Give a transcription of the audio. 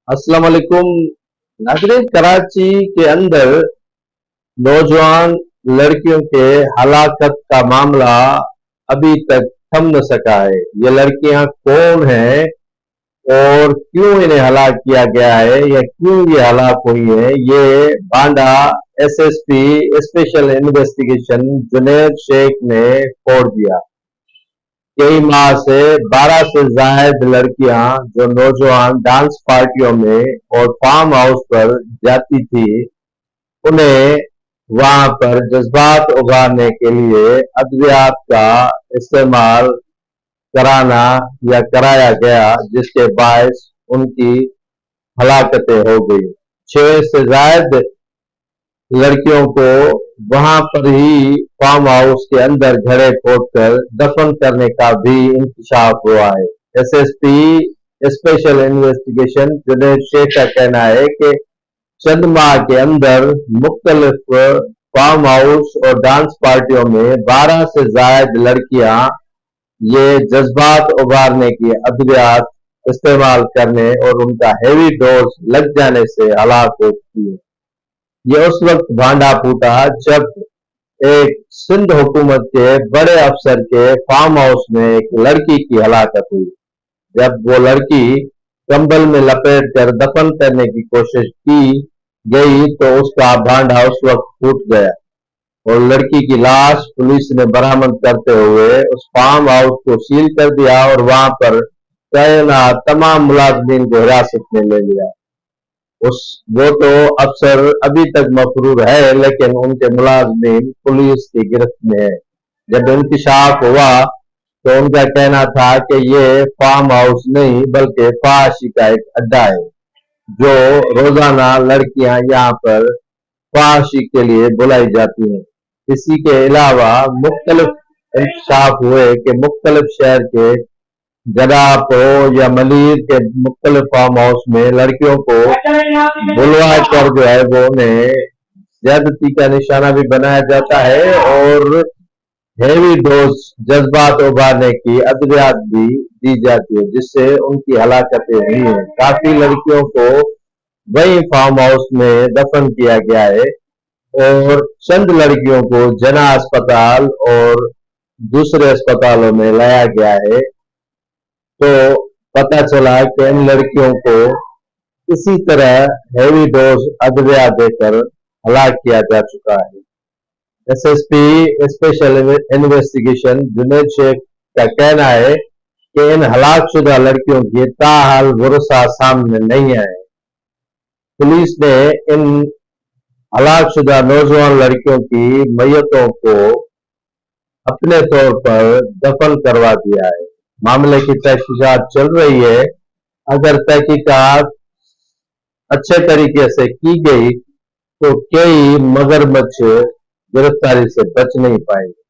अस्सलाम वालेकुम नाज़रीन। कराची के अंदर नौजवान लड़कियों के हलाकत का मामला अभी तक थम न सका है। ये लड़कियां कौन हैं और क्यों इन्हें हलाक किया गया है या क्यों ये हलाक हुई हैं, ये बांडा SSP special investigation Junaid Shaikh ने फोड़ दिया। कई माह से 12 से जायद लड़कियां जो नौजवान डांस पार्टियों में और फार्म हाउस पर जाती थी, उन्हें वहां पर जज्बात उगारने के लिए अद्वियात का इस्तेमाल कराना या कराया गया, जिसके बायस उनकी हलाकतें हो गई। 6 से जायद लड़कियों को वहां पर ही फार्म हाउस के अंदर घड़े खोदकर दफन करने का भी इंकशाफ हुआ है। SSP special investigation Junaid Sheikh का कहना है कि चंद माह के अंदर मुख्तलिफ फार्म हाउस और डांस पार्टियों में 12 से जायद लड़कियां ये जज्बात उभारने की अद्वियात इस्तेमाल करने और उनका हेवी डोज लग जाने से हलाक हो चुकी है। ये उस वक्त भांडा फूटा जब एक सिंध हुकूमत के बड़े अफसर के फार्म हाउस में एक लड़की की हलाकत हुई। जब वो लड़की कंबल में लपेट कर दफन करने की कोशिश की गई तो उसका भांडा उस वक्त फूट गया और लड़की की लाश पुलिस ने बरामद करते हुए उस फार्म हाउस को सील कर दिया और वहां पर तैनात तमाम मुलाजमीन को हिरासत में ले लिया। वो तो अफसर अभी तक मफरूर है, लेकिन उनके मुलाजमीन पुलिस की गिरफ्त में है। जब इंकशाफ हुआ तो उनका कहना था कि ये फार्म हाउस नहीं बल्कि फहाशी का एक अड्डा है, जो रोजाना लड़कियां यहाँ पर फहाशी के लिए बुलाई जाती हैं। इसी के अलावा मुख्तलिफ इंकशाफ हुए कि मुख्तलिफ शहर के जनाब हो या मलिर के मुख्तलिफ फार्म हाउस में लड़कियों को बुलवा कर जो है वो उन्हें ज्यादती का निशाना भी बनाया जाता है और हेवी डोज जज्बात उभारने की अद्वियात भी दी जाती है, जिससे उनकी हलाकतें हुई हैं। काफी लड़कियों को वही फार्म हाउस में दफन किया गया है और चंद लड़कियों को जना अस्पताल और दूसरे अस्पतालों में लाया गया है। तो पता चला कि इन लड़कियों को इसी तरह हेवी डोज अदविया देकर हलाक किया जा चुका है। SSP special investigation Junaid Sheikh का कहना है कि इन हलाकशुदा लड़कियों की ताहाल वरसा सामने नहीं आए। पुलिस ने इन हलाकशुदा नौजवान लड़कियों की मैयतों को अपने तौर पर दफन करवा दिया है। मामले की तहकीकात चल रही है। अगर तहकीकात अच्छे तरीके से की गई तो कई मगरमच्छ गिरफ्तारी से बच नहीं पाएंगे।